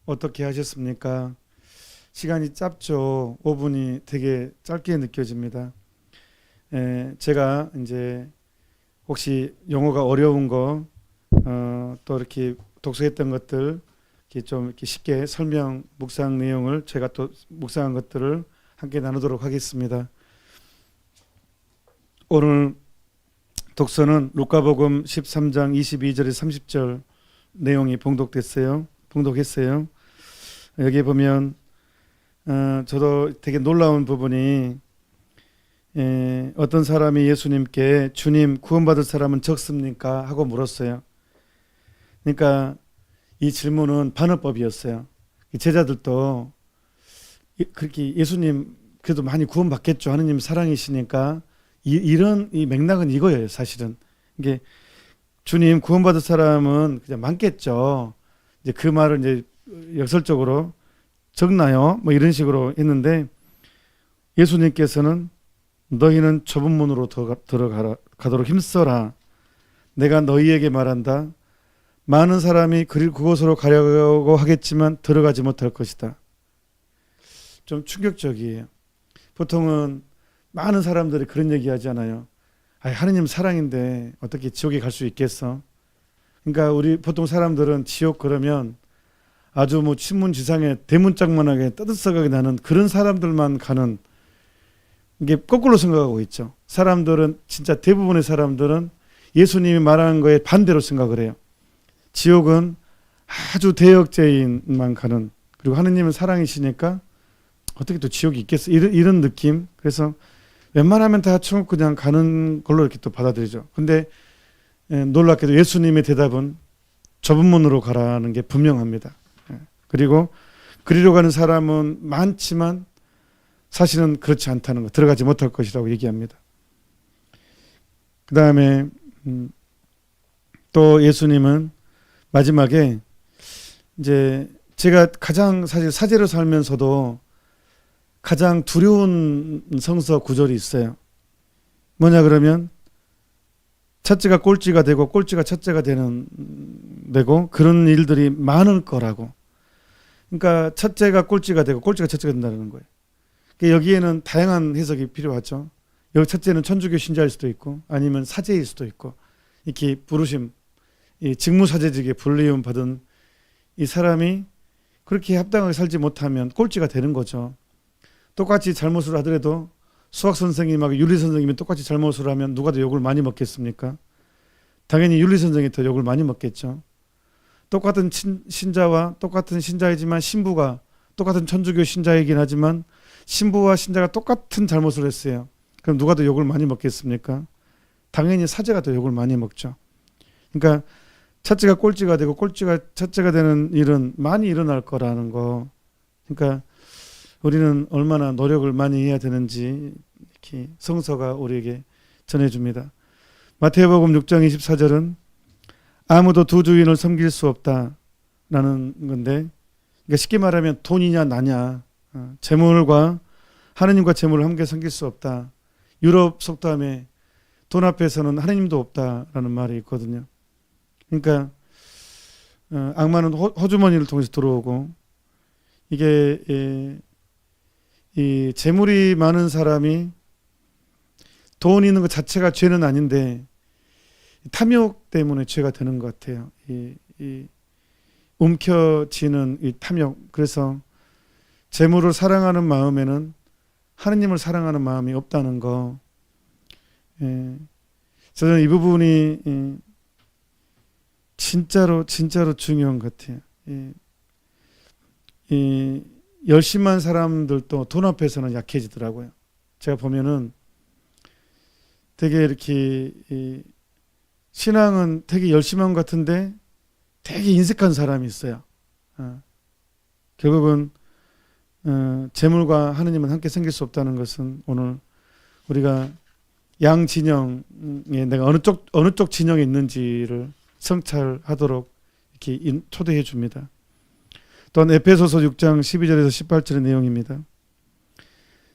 어떻게 하셨습니까? 시간이 짧죠. 5분이 되게 짧게 느껴집니다. 제가 이제 혹시 용어가 어려운 거, 또 이렇게 독서했던 것들, 이렇게 좀 이렇게 쉽게 설명, 묵상 내용을 제가 또 묵상한 것들을 함께 나누도록 하겠습니다. 오늘 독서는 루카복음 13장 22절에서 30절 내용이 봉독했어요. 여기 보면 저도 되게 놀라운 부분이 어떤 사람이 예수님께 주님 구원받을 사람은 적습니까? 하고 물었어요. 그러니까 이 질문은 반어법이었어요. 제자들도 그렇게 예수님 그래도 많이 구원받겠죠. 하느님 사랑이시니까 이런 이 맥락은 이거예요. 사실은 이게 주님 구원받을 사람은 그냥 많겠죠. 이제 그 말을 이제 역설적으로 적나요? 뭐 이런 식으로 했는데 예수님께서는 너희는 좁은 문으로 들어가도록 힘써라. 내가 너희에게 말한다. 많은 사람이 그곳으로 가려고 하겠지만 들어가지 못할 것이다. 좀 충격적이에요. 보통은 많은 사람들이 그런 얘기 하잖아요. 하느님 사랑인데 어떻게 지옥에 갈 수 있겠어? 그러니까 우리 보통 사람들은 지옥 그러면 아주 뭐 신문지상에 대문짝만하게 떠들썩하게 나는 그런 사람들만 가는, 이게 거꾸로 생각하고 있죠. 사람들은 진짜 대부분의 사람들은 예수님이 말하는 거에 반대로 생각을 해요. 지옥은 아주 대역죄인만 가는, 그리고 하느님은 사랑이시니까 어떻게 또 지옥이 있겠어? 이런 느낌. 그래서 웬만하면 다 천국 그냥 가는 걸로 이렇게 또 받아들이죠. 근데 놀랍게도 예수님의 대답은 좁은 문으로 가라는 게 분명합니다. 그리고 그리로 가는 사람은 많지만 사실은 그렇지 않다는 것, 들어가지 못할 것이라고 얘기합니다. 그 다음에 또 예수님은 마지막에 이제 제가 가장 사실 사제로 살면서도 가장 두려운 성서 구절이 있어요. 뭐냐 그러면 첫째가 꼴찌가 되고 꼴찌가 첫째가 되고 그런 일들이 많을 거라고. 그러니까 첫째가 꼴찌가 되고 꼴찌가 첫째가 된다는 거예요. 그러니까 여기에는 다양한 해석이 필요하죠. 여기 첫째는 천주교 신자일 수도 있고 아니면 사제일 수도 있고, 이렇게 부르심, 이 직무사제직에 불리움 받은 이 사람이 그렇게 합당하게 살지 못하면 꼴찌가 되는 거죠. 똑같이 잘못을 하더라도 수학 선생님하고 윤리 선생님이 똑같이 잘못을 하면 누가 더 욕을 많이 먹겠습니까? 당연히 윤리 선생님이 더 욕을 많이 먹겠죠. 똑같은 신자와 똑같은 신자이지만 신부가 똑같은 천주교 신자이긴 하지만 신부와 신자가 똑같은 잘못을 했어요. 그럼 누가 더 욕을 많이 먹겠습니까? 당연히 사제가 더 욕을 많이 먹죠. 그러니까 첫째가 꼴찌가 되고 꼴찌가 첫째가 되는 일은 많이 일어날 거라는 거. 그러니까 우리는 얼마나 노력을 많이 해야 되는지 이렇게 성서가 우리에게 전해줍니다. 마태복음 6장 24절은 아무도 두 주인을 섬길 수 없다라는 건데, 그러니까 쉽게 말하면 돈이냐 나냐, 재물과 하느님과 재물을 함께 섬길 수 없다. 유럽 속담에 돈 앞에서는 하느님도 없다라는 말이 있거든요. 그러니까 악마는 호주머니를 통해서 들어오고, 이게 이 재물이 많은 사람이 돈 있는 것 자체가 죄는 아닌데 탐욕 때문에 죄가 되는 것 같아요. 이 움켜쥐는 이 탐욕. 그래서 재물을 사랑하는 마음에는 하느님을 사랑하는 마음이 없다는 거. 저는 이 부분이 진짜로 중요한 것 같아요. 이 열심한 사람들도 돈 앞에서는 약해지더라고요. 제가 보면은 되게 이렇게 신앙은 되게 열심한 것 같은데 되게 인색한 사람이 있어요. 결국은 재물과 하느님은 함께 생길 수 없다는 것은 오늘 우리가 양 진영에 내가 어느 쪽 진영에 있는지를 성찰하도록 이렇게 초대해 줍니다. 또한 에페소서 6장 12절에서 18절의 내용입니다.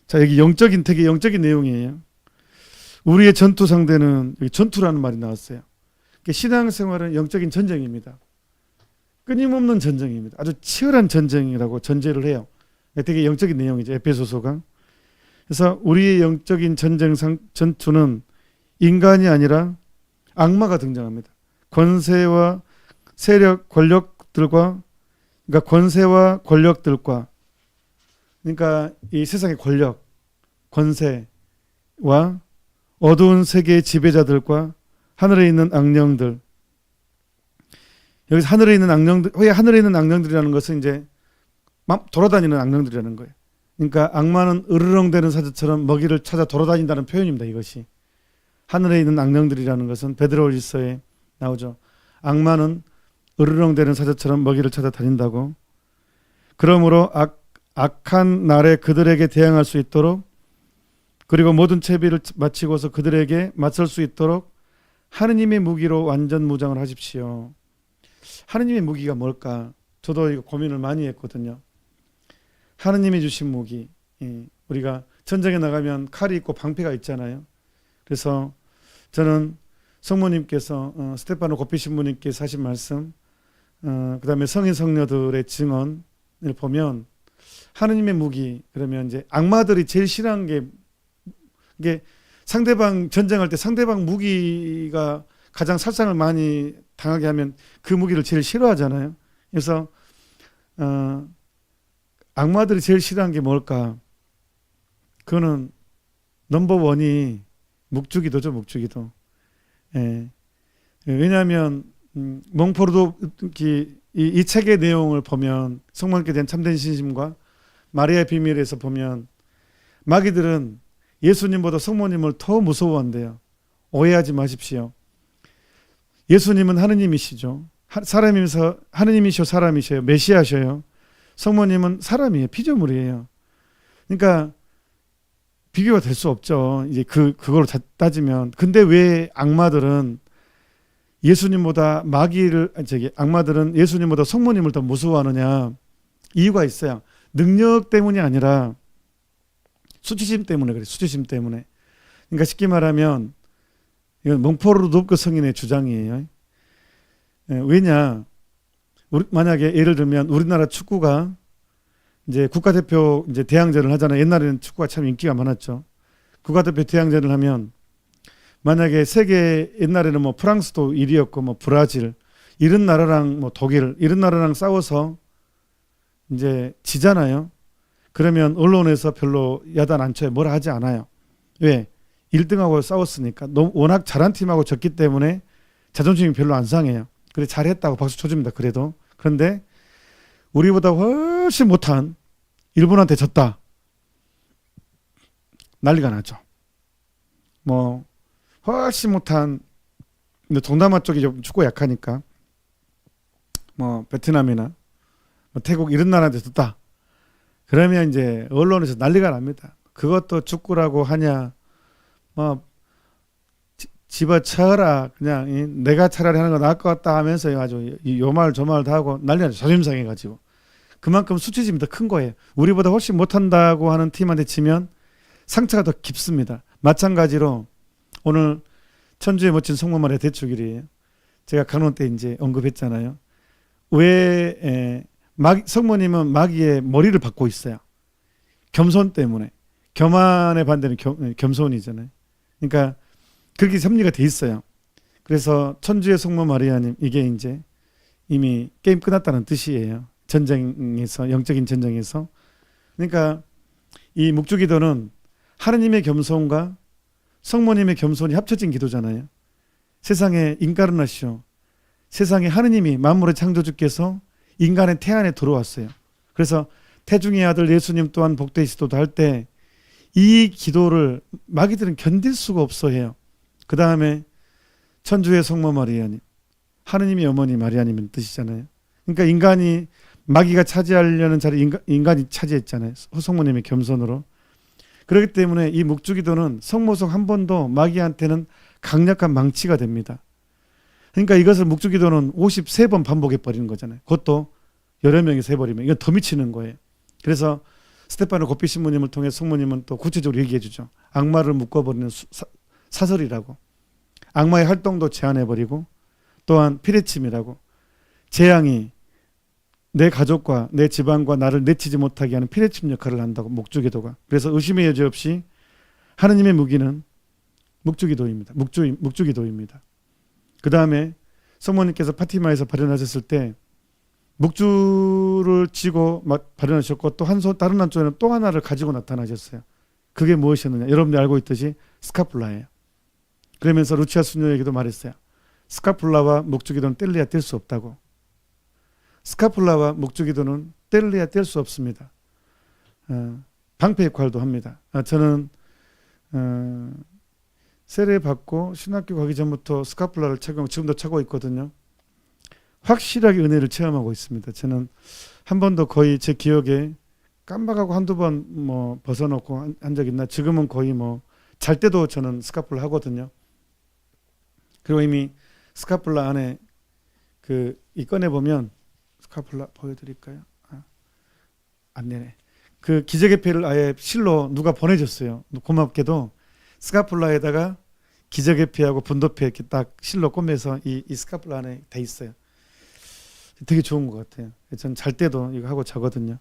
자, 여기 되게 영적인 내용이에요. 우리의 전투 상대는, 여기 전투라는 말이 나왔어요. 신앙생활은 영적인 전쟁입니다. 끊임없는 전쟁입니다. 아주 치열한 전쟁이라고 전제를 해요. 되게 영적인 내용이죠. 에베소서가. 그래서 우리의 영적인 전투는 인간이 아니라 악마가 등장합니다. 권세와 세력, 권력들과, 그러니까 권세와 권력들과, 그러니까 이 세상의 권력, 권세와 어두운 세계의 지배자들과 하늘에 있는 악령들. 여기서 하늘에 있는 악령들, 왜 하늘에 있는 악령들이라는 것은 이제 돌아다니는 악령들이라는 거예요. 그러니까 악마는 으르렁대는 사자처럼 먹이를 찾아 돌아다닌다는 표현입니다. 이것이 하늘에 있는 악령들이라는 것은 베드로일서에 나오죠. 악마는 으르렁대는 사자처럼 먹이를 찾아 다닌다고. 그러므로 악한 날에 그들에게 대항할 수 있도록, 그리고 모든 채비를 마치고서 그들에게 맞설 수 있도록 하느님의 무기로 완전 무장을 하십시오. 하느님의 무기가 뭘까? 저도 이거 고민을 많이 했거든요. 하느님이 주신 무기, 우리가 전쟁에 나가면 칼이 있고 방패가 있잖아요. 그래서 저는 성모님께서 스테파노 고피 신부님께서 하신 말씀, 그 다음에 성인 성녀들의 증언을 보면 하느님의 무기, 그러면 이제 악마들이 제일 싫어하는 게, 이게 상대방 전쟁할 때 상대방 무기가 가장 살상을 많이 당하게 하면 그 무기를 제일 싫어하잖아요. 그래서 악마들이 제일 싫어하는 게 뭘까? 그거는 넘버 원이 묵주기도죠. 묵주기도. 예. 왜냐하면 몽포르도 이 책의 내용을 보면, 성모님께 대한 참된 신심과 마리아의 비밀에서 보면 마귀들은 예수님보다 성모님을 더 무서워한대요. 오해하지 마십시오. 예수님은 하느님이시죠. 사람이면서 하느님이시오, 사람이셔요. 메시아셔요. 성모님은 사람이에요. 피조물이에요. 그러니까 비교가 될 수 없죠. 이제 그걸로 따지면. 근데 왜 악마들은 악마들은 예수님보다 성모님을 더 무서워하느냐? 이유가 있어요. 능력 때문이 아니라 수치심 때문에 그래요. 수치심 때문에. 그러니까 쉽게 말하면 이건 몽포르도크 성인의 주장이에요. 왜냐? 만약에 예를 들면 우리나라 축구가 이제 국가대표 이제 대항전을 하잖아요. 옛날에는 축구가 참 인기가 많았죠. 국가대표 대항전을 하면 만약에 세계, 옛날에는 뭐 프랑스도 1위였고 뭐 브라질 이런 나라랑 뭐 독일 이런 나라랑 싸워서 이제 지잖아요. 그러면 언론에서 별로 야단 안 쳐요. 뭐라 하지 않아요. 왜? 1등하고 싸웠으니까. 워낙 잘한 팀하고 졌기 때문에 자존심이 별로 안 상해요. 그래 잘했다고 박수 쳐줍니다. 그래도. 그런데 우리보다 훨씬 못한 일본한테 졌다. 난리가 나죠. 뭐 훨씬 못한, 근데 동남아 쪽이 좀 축구 약하니까 뭐 베트남이나 뭐 태국 이런 나라한테 졌다. 그러면 이제 언론에서 난리가 납니다. 그것도 축구라고 하냐? 뭐 집어쳐라. 그냥 내가 차라리 하는 거 나을 것 같다 하면서 아주 요 말 저 말 다 하고 난리가 나죠. 자존심 상해가지고. 그만큼 수치심이 더 큰 거예요. 우리보다 훨씬 못한다고 하는 팀한테 치면 상처가 더 깊습니다. 마찬가지로 오늘 천주의 멋진 성모 마리아 대축일이에요. 제가 간원 때 이제 언급했잖아요. 왜 성모님은 마귀의 머리를 받고 있어요. 겸손 때문에. 겸한의 반대는 겸손이잖아요. 그러니까 그렇게 섭리가 돼 있어요. 그래서 천주의 성모 마리아님, 이게 이제 이미 게임 끝났다는 뜻이에요. 전쟁에서, 영적인 전쟁에서. 그러니까 이 묵주기도는 하느님의 겸손과 성모님의 겸손이 합쳐진 기도잖아요. 세상에 인카르나시오, 세상에 하느님이 만물의 창조주께서 인간의 태안에 들어왔어요. 그래서 태중의 아들 예수님 또한 복되시도다 할 때 이 기도를 마귀들은 견딜 수가 없어 해요. 그 다음에 천주의 성모 마리아님, 하느님의 어머니 마리아님은 뜻이잖아요. 그러니까 마귀가 차지하려는 자리 인간이 차지했잖아요. 성모님의 겸손으로. 그렇기 때문에 이 묵주기도는 성모성 한 번도 마귀한테는 강력한 망치가 됩니다. 그러니까 이것을 묵주기도는 53번 반복해 버리는 거잖아요. 그것도 여러 명이서 해버리면 이건 더 미치는 거예요. 그래서 스테파노 고피 신부님을 통해 성모님은 또 구체적으로 얘기해 주죠. 악마를 묶어버리는 사설이라고. 악마의 활동도 제한해버리고, 또한 피레침이라고. 재앙이 내 가족과 내 집안과 나를 내치지 못하게 하는 피뢰침 역할을 한다고, 묵주기도가. 그래서 의심의 여지 없이 하느님의 무기는 묵주기도입니다. 묵주기도입니다. 그 다음에 성모님께서 파티마에서 발현하셨을 때 묵주를 쥐고 발현하셨고, 또 다른 한쪽에는 또 하나를 가지고 나타나셨어요. 그게 무엇이었느냐? 여러분들이 알고 있듯이 스카플라예요. 그러면서 루치아 수녀에게도 말했어요. 스카플라와 묵주기도는 뗄래야 뗄 수 없다고. 스카플라와 묵주기도는 뗄래야 뗄 수 없습니다. 방패 역할도 합니다. 저는 세례 받고 신학교 가기 전부터 스카플라를 착용하고 지금도 차고 있거든요. 확실하게 은혜를 체험하고 있습니다. 저는 한 번도 거의 제 기억에 깜빡하고 한두 번 뭐 벗어놓고 한 적 있나? 지금은 거의 뭐 잘 때도 저는 스카플라 하거든요. 그리고 이미 스카플라 안에 이 꺼내 보면 스카플라 보여드릴까요? 안 되네. 그 기저귀패를 아예 실로 누가 보내줬어요. 고맙게도 스카플라에다가 기저귀패하고 분도패 이렇게 딱 실로 꿰매서 이 스카플라 안에 돼 있어요. 되게 좋은 것 같아요. 저는 잘 때도 이거 하고 자거든요.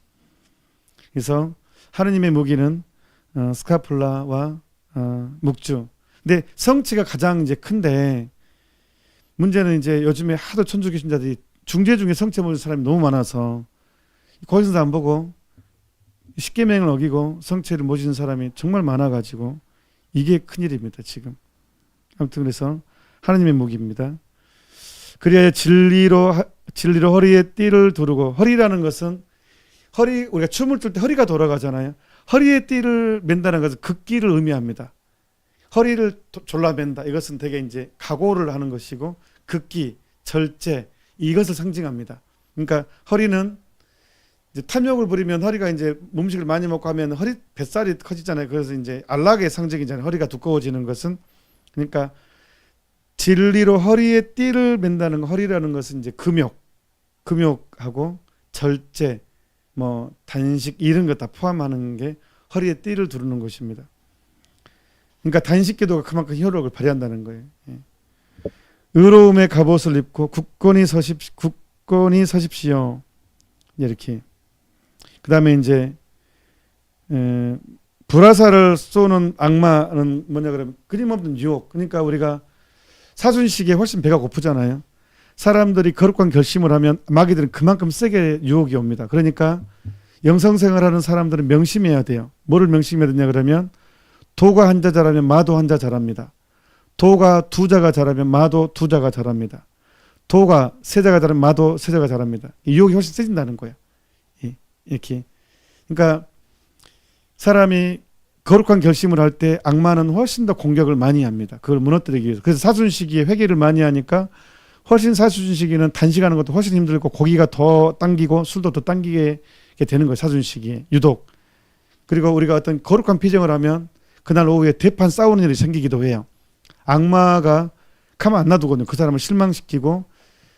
그래서 하느님의 무기는 스카플라와 묵주. 근데 성취가 가장 이제 큰데, 문제는 이제 요즘에 하도 천주교신자들이 중재 중에 성취 모르는 사람이 너무 많아서 거기서도 안 보고 십계명을 어기고 성취를 모시는 사람이 정말 많아가지고 이게 큰일입니다 지금. 아무튼 그래서 하느님의 무기입니다. 그리하여 진리로 허리에 띠를 두르고, 허리라는 것은 우리가 춤을 출 때 허리가 돌아가잖아요. 허리에 띠를 맨다는 것은 극기를 의미합니다. 허리를 졸라맨다. 이것은 되게 이제 각오를 하는 것이고, 극기, 절제, 이것을 상징합니다. 그러니까 허리는 이제 탐욕을 부리면 허리가 이제 음식을 많이 먹고 하면 뱃살이 커지잖아요. 그래서 이제 안락의 상징이잖아요. 허리가 두꺼워지는 것은. 그러니까 진리로 허리에 띠를 맨다는 거, 허리라는 것은 이제 금욕하고 절제, 뭐 단식 이런 것 다 포함하는 게 허리에 띠를 두르는 것입니다. 그러니까 단식 기도가 그만큼 효력을 발휘한다는 거예요. 의로움의 갑옷을 입고 굳건히 서십시오. 이렇게. 그 다음에 이제 불화살을 쏘는 악마는 뭐냐 그러면 끊임없는 유혹. 그러니까 우리가 사순식에 훨씬 배가 고프잖아요. 사람들이 거룩한 결심을 하면 마귀들은 그만큼 세게 유혹이 옵니다. 그러니까 영성생활하는 사람들은 명심해야 돼요. 뭐를 명심해야 되냐 그러면, 도가 한자 잘하면 마도 한자 잘합니다. 도가 두자가 잘하면 마도 두자가 잘합니다. 도가 세자가 잘하면 마도 세자가 잘합니다. 이 유혹이 훨씬 세진다는 거예요. 이렇게. 그러니까 사람이 거룩한 결심을 할 때 악마는 훨씬 더 공격을 많이 합니다. 그걸 무너뜨리기 위해서. 그래서 사순시기에 회개를 많이 하니까 훨씬 사순시기는 단식하는 것도 훨씬 힘들고, 고기가 더 당기고 술도 더 당기게 되는 거예요. 사순시기에 유독. 그리고 우리가 어떤 거룩한 피정을 하면 그날 오후에 대판 싸우는 일이 생기기도 해요. 악마가 가만 안 놔두거든요. 그 사람을 실망시키고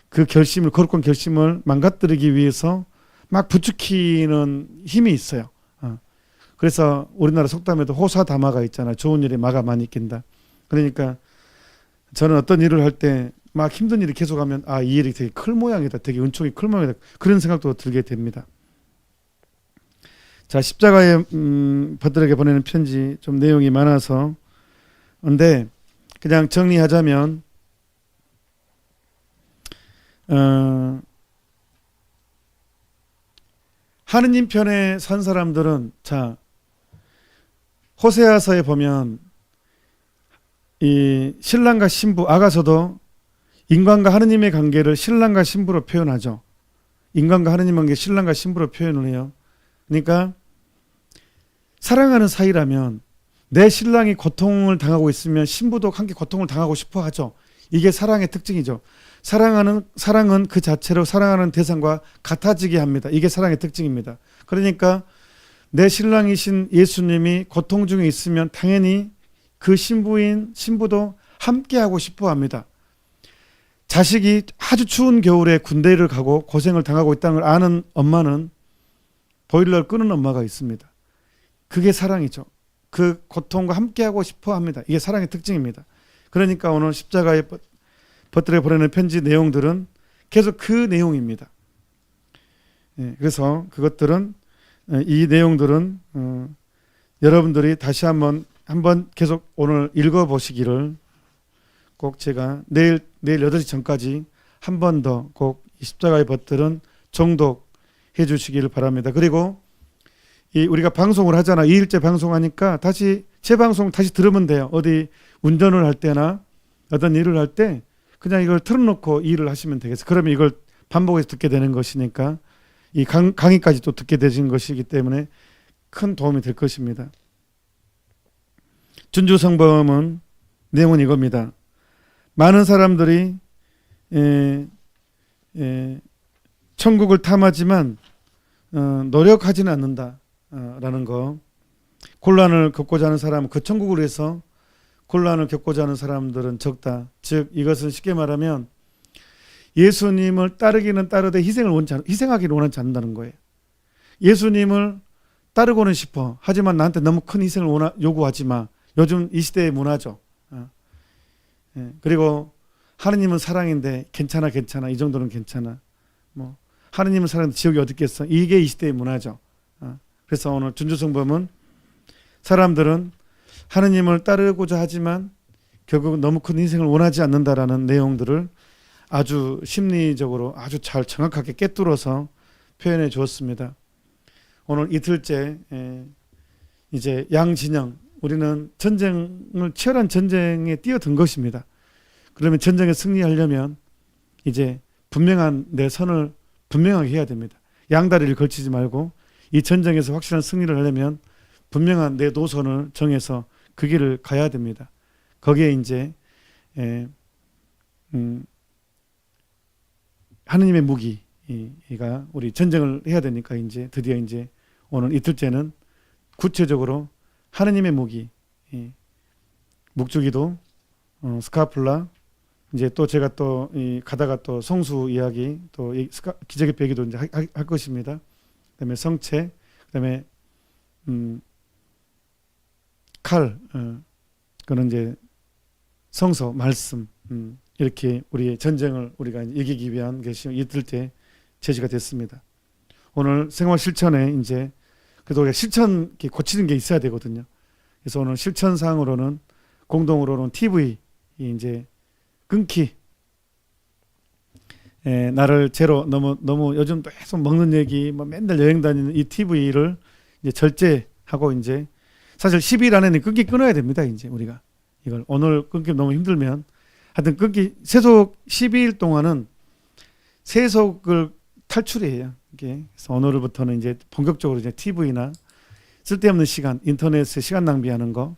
그 결심을, 거룩한 결심을 망가뜨리기 위해서 막 부추기는 힘이 있어요. 그래서 우리나라 속담에도 호사다마가 있잖아요. 좋은 일에 마가 많이 낀다. 그러니까 저는 어떤 일을 할 때 막 힘든 일이 계속하면 이 일이 되게 클 모양이다. 되게 은총이 클 모양이다. 그런 생각도 들게 됩니다. 자, 십자가의 버들에게 보내는 편지, 좀 내용이 많아서 근데 그냥 정리하자면 하느님 편에 선 사람들은, 자, 호세아서에 보면 이 신랑과 신부, 아가서도 인간과 하느님의 관계를 신랑과 신부로 표현하죠. 인간과 하느님 관계 신랑과 신부로 표현을 해요. 그러니까 사랑하는 사이라면 내 신랑이 고통을 당하고 있으면 신부도 함께 고통을 당하고 싶어 하죠. 이게 사랑의 특징이죠. 사랑은 그 자체로 사랑하는 대상과 같아지게 합니다. 이게 사랑의 특징입니다. 그러니까 내 신랑이신 예수님이 고통 중에 있으면 당연히 그 신부도 함께하고 싶어 합니다. 자식이 아주 추운 겨울에 군대를 가고 고생을 당하고 있다는 걸 아는 엄마는 보일러를 끄는 엄마가 있습니다. 그게 사랑이죠. 그 고통과 함께하고 싶어 합니다. 이게 사랑의 특징입니다. 그러니까 오늘 십자가의 버들에 보내는 편지 내용들은 계속 그 내용입니다. 예, 그래서 그것들은 이 내용들은 여러분들이 다시 한번 계속 오늘 읽어보시기를 꼭 제가 내일 8시 전까지 한 번 더 꼭 십자가의 벗들은 정독해 주시기를 바랍니다. 그리고 우리가 방송을 하잖아. 2일째 방송하니까 다시 재방송 다시 들으면 돼요. 어디 운전을 할 때나 어떤 일을 할 때 그냥 이걸 틀어놓고 일을 하시면 되겠어요. 그러면 이걸 반복해서 듣게 되는 것이니까 이 강의까지 또 듣게 되신 것이기 때문에 큰 도움이 될 것입니다. 준주성범은 내용은 이겁니다. 많은 사람들이 천국을 탐하지만 노력하지는 않는다라는 거. 곤란을 겪고자 하는 사람은 그 천국을 위해서 곤란을 겪고자 하는 사람들은 적다. 즉 이것은 쉽게 말하면 예수님을 따르기는 따르되 희생하기를 원하지 않는다는 거예요. 예수님을 따르고는 싶어. 하지만 나한테 너무 큰 희생을 요구하지 마. 요즘 이 시대의 문화죠. 그리고 하느님은 사랑인데 괜찮아 이 정도는 괜찮아. 뭐 하느님은 사랑인데 지옥이 어디 있겠어. 이게 이 시대의 문화죠. 그래서 오늘 준주성범은 사람들은 하느님을 따르고자 하지만 결국 너무 큰 희생을 원하지 않는다라는 내용들을 아주 심리적으로 아주 잘 정확하게 꿰뚫어서 표현해 주었습니다. 오늘 이틀째 이제 양진영, 우리는 치열한 전쟁에 뛰어든 것입니다. 그러면 전쟁에 승리하려면 이제 분명한 내 선을 분명하게 해야 됩니다. 양다리를 걸치지 말고 이 전쟁에서 확실한 승리를 하려면 분명한 내 노선을 정해서 그 길을 가야 됩니다. 거기에 이제 하느님의 무기가 우리 전쟁을 해야 되니까 이제 드디어 이제 오늘 이틀째는 구체적으로 하느님의 무기, 묵주기도, 스카플라, 이제 또 제가 또 가다가 또 성수 이야기, 또 기적의 배기도 이제 할 것입니다. 그다음에 성체, 그다음에 칼, 그는 이제 성서, 말씀, 이렇게 우리의 전쟁을 우리가 이기기 위한 것이 이틀째 제시가 됐습니다. 오늘 생활 실천에 이제 그래도 우리가 실천 고치는 게 있어야 되거든요. 그래서 오늘 실천 사항으로는 공동으로는 TV 이제 끊기. 나를 제로 너무 요즘 계속 먹는 얘기, 뭐 맨날 여행 다니는 이 TV를 이제 절제하고 이제 사실 10일 안에는 끊어야 됩니다. 이제 우리가 이걸 오늘 끊기 너무 힘들면 하여튼 세속 12일 동안은 세속을 탈출해요. 그래서 오늘부터는 이제 본격적으로 이제 TV나 쓸데없는 시간, 인터넷에 시간 낭비하는 거,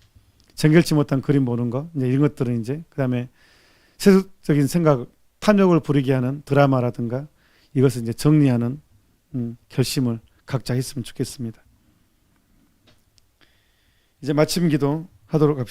정결치 못한 그림 보는 거, 이제 이런 것들은 이제 그다음에 세속적인 생각, 탐욕을 부리게 하는 드라마라든가 이것을 이제 정리하는 결심을 각자 했으면 좋겠습니다. 이제 마침 기도 하도록 합시다.